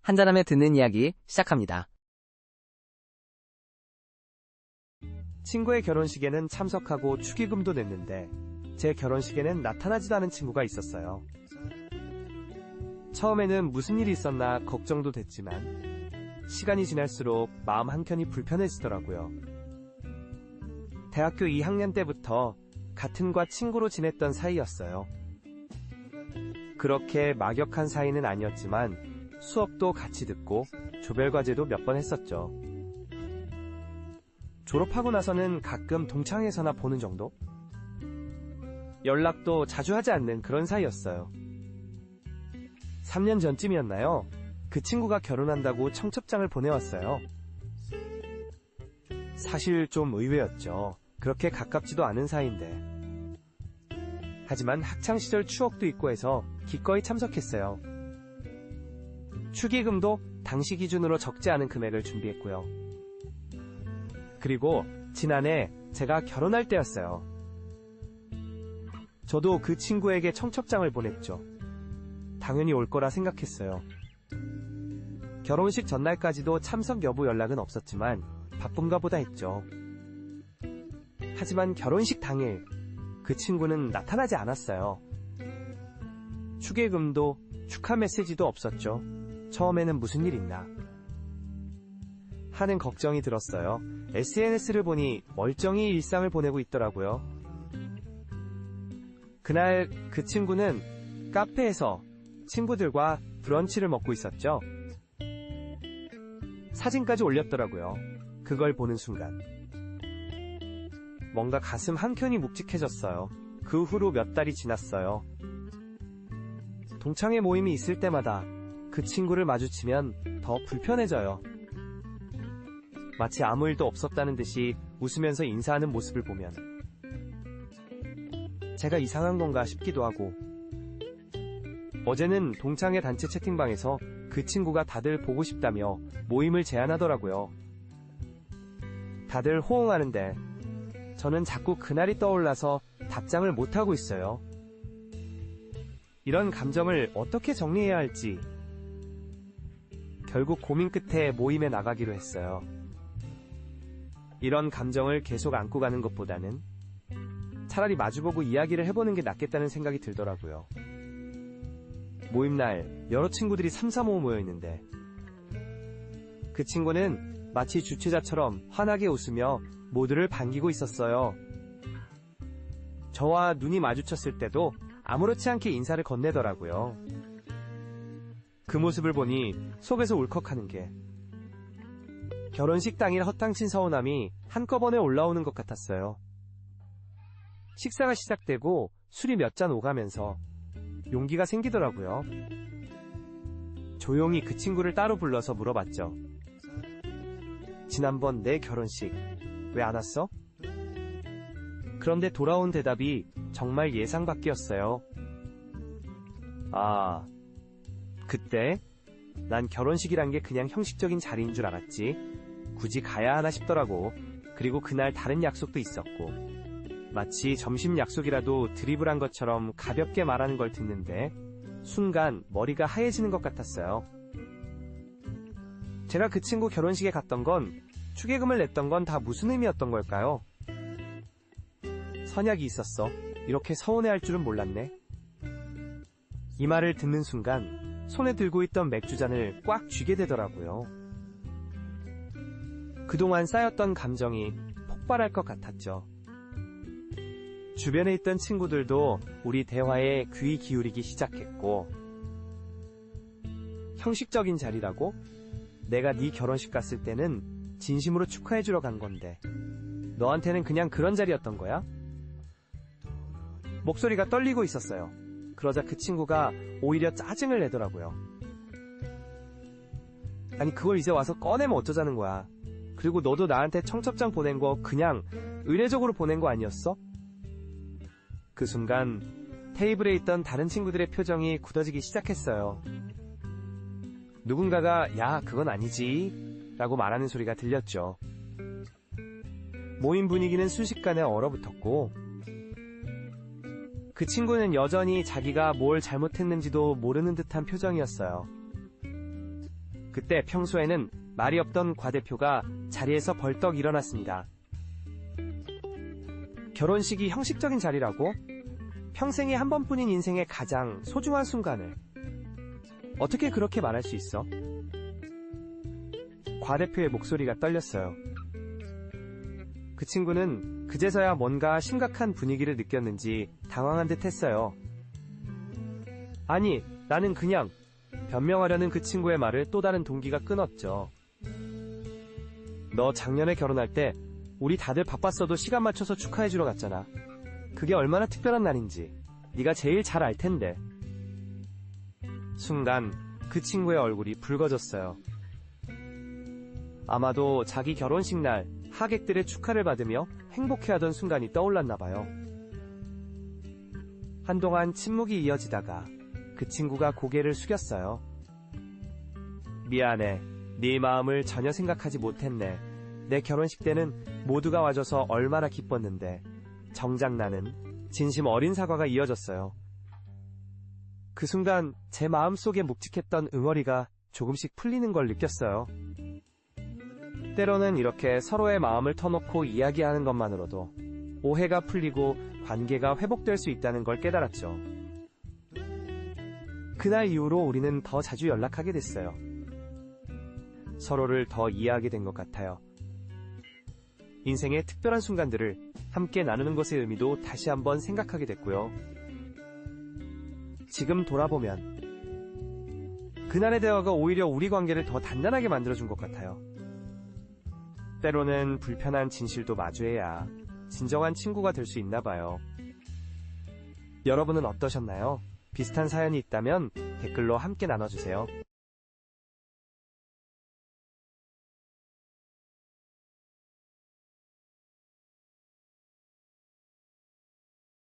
한잔하며 듣는 이야기 시작합니다. 친구의 결혼식에는 참석하고 축의금도 냈는데 제 결혼식에는 나타나지도 않은 친구가 있었어요. 처음에는 무슨 일이 있었나 걱정도 됐지만 시간이 지날수록 마음 한켠이 불편해지더라고요. 대학교 2학년 때부터 같은 과 친구로 지냈던 사이였어요. 그렇게 막역한 사이는 아니었지만 수업도 같이 듣고 조별과제도 몇 번 했었죠. 졸업하고 나서는 가끔 동창회에서나 보는 정도? 연락도 자주 하지 않는 그런 사이였어요. 3년 전쯤이었나요? 그 친구가 결혼한다고 청첩장을 보내왔어요. 사실 좀 의외였죠. 그렇게 가깝지도 않은 사이인데. 하지만 학창시절 추억도 있고 해서 기꺼이 참석했어요. 축의금도 당시 기준으로 적지 않은 금액을 준비했고요. 그리고 지난해 제가 결혼할 때였어요. 저도 그 친구에게 청첩장을 보냈죠. 당연히 올 거라 생각했어요. 결혼식 전날까지도 참석 여부 연락은 없었지만 바쁜가 보다 했죠. 하지만 결혼식 당일 그 친구는 나타나지 않았어요. 축의금도 축하 메시지도 없었죠. 처음에는 무슨 일 있나 하는 걱정이 들었어요. SNS를 보니 멀쩡히 일상을 보내고 있더라고요. 그날 그 친구는 카페에서 친구들과 브런치를 먹고 있었죠. 사진까지 올렸더라고요. 그걸 보는 순간 뭔가 가슴 한켠이 묵직해졌어요. 그 후로 몇 달이 지났어요. 동창회 모임이 있을 때마다 그 친구를 마주치면 더 불편해져요. 마치 아무 일도 없었다는 듯이 웃으면서 인사하는 모습을 보면 제가 이상한 건가 싶기도 하고, 어제는 동창회 단체 채팅방에서 그 친구가 다들 보고 싶다며 모임을 제안하더라고요. 다들 호응하는데 저는 자꾸 그날이 떠올라서 답장을 못하고 있어요. 이런 감정을 어떻게 정리해야 할지 결국 고민 끝에 모임에 나가기로 했어요. 이런 감정을 계속 안고 가는 것보다는 차라리 마주보고 이야기를 해보는 게 낫겠다는 생각이 들더라고요. 모임날 여러 친구들이 삼삼오오 모여있는데 그 친구는 마치 주최자처럼 환하게 웃으며 모두를 반기고 있었어요. 저와 눈이 마주쳤을 때도 아무렇지 않게 인사를 건네더라고요. 그 모습을 보니 속에서 울컥하는 게 결혼식 당일 허탕친 서운함이 한꺼번에 올라오는 것 같았어요. 식사가 시작되고 술이 몇 잔 오가면서 용기가 생기더라고요. 조용히 그 친구를 따로 불러서 물어봤죠. 지난번 내 결혼식 왜 안 왔어? 그런데 돌아온 대답이 정말 예상 밖이었어요. 아, 그때 난 결혼식이란 게 그냥 형식적인 자리인 줄 알았지. 굳이 가야 하나 싶더라고. 그리고 그날 다른 약속도 있었고, 마치 점심 약속이라도 드리블한 것처럼 가볍게 말하는 걸 듣는데 순간 머리가 하얘지는 것 같았어요. 제가 그 친구 결혼식에 갔던 건, 축의금을 냈던 건 다 무슨 의미였던 걸까요? 선약이 있었어. 이렇게 서운해할 줄은 몰랐네. 이 말을 듣는 순간 손에 들고 있던 맥주잔을 꽉 쥐게 되더라고요. 그동안 쌓였던 감정이 폭발할 것 같았죠. 주변에 있던 친구들도 우리 대화에 귀 기울이기 시작했고, 형식적인 자리라고? 내가 네 결혼식 갔을 때는 진심으로 축하해주러 간 건데 너한테는 그냥 그런 자리였던 거야? 목소리가 떨리고 있었어요. 그러자 그 친구가 오히려 짜증을 내더라고요. 아니, 그걸 이제 와서 꺼내면 어쩌자는 거야. 그리고 너도 나한테 청첩장 보낸 거 그냥 의례적으로 보낸 거 아니었어? 그 순간 테이블에 있던 다른 친구들의 표정이 굳어지기 시작했어요. 누군가가 야, 그건 아니지 라고 말하는 소리가 들렸죠. 모임 분위기는 순식간에 얼어붙었고, 그 친구는 여전히 자기가 뭘 잘못했는지도 모르는 듯한 표정이었어요. 그때 평소에는 말이 없던 과 대표가 자리에서 벌떡 일어났습니다. 결혼식이 형식적인 자리라고? 평생에 한 번뿐인 인생의 가장 소중한 순간을 어떻게 그렇게 말할 수 있어? 과 대표의 목소리가 떨렸어요. 그 친구는 그제서야 뭔가 심각한 분위기를 느꼈는지 당황한 듯 했어요. 아니, 나는 그냥 변명하려는 그 친구의 말을 또 다른 동기가 끊었죠. 너 작년에 결혼할 때 우리 다들 바빴어도 시간 맞춰서 축하해주러 갔잖아. 그게 얼마나 특별한 날인지 네가 제일 잘 알 텐데. 순간 그 친구의 얼굴이 붉어졌어요. 아마도 자기 결혼식 날 하객들의 축하를 받으며 행복해하던 순간이 떠올랐나 봐요. 한동안 침묵이 이어지다가 그 친구가 고개를 숙였어요. 미안해. 네 마음을 전혀 생각하지 못했네. 내 결혼식 때는 모두가 와줘서 얼마나 기뻤는데 정작 나는 진심 어린 사과가 이어졌어요. 그 순간 제 마음속에 묵직했던 응어리가 조금씩 풀리는 걸 느꼈어요. 때로는 이렇게 서로의 마음을 터놓고 이야기하는 것만으로도 오해가 풀리고 관계가 회복될 수 있다는 걸 깨달았죠. 그날 이후로 우리는 더 자주 연락하게 됐어요. 서로를 더 이해하게 된 것 같아요. 인생의 특별한 순간들을 함께 나누는 것의 의미도 다시 한번 생각하게 됐고요. 지금 돌아보면 그날의 대화가 오히려 우리 관계를 더 단단하게 만들어준 것 같아요. 때로는 불편한 진실도 마주해야 진정한 친구가 될 수 있나 봐요. 여러분은 어떠셨나요? 비슷한 사연이 있다면 댓글로 함께 나눠주세요.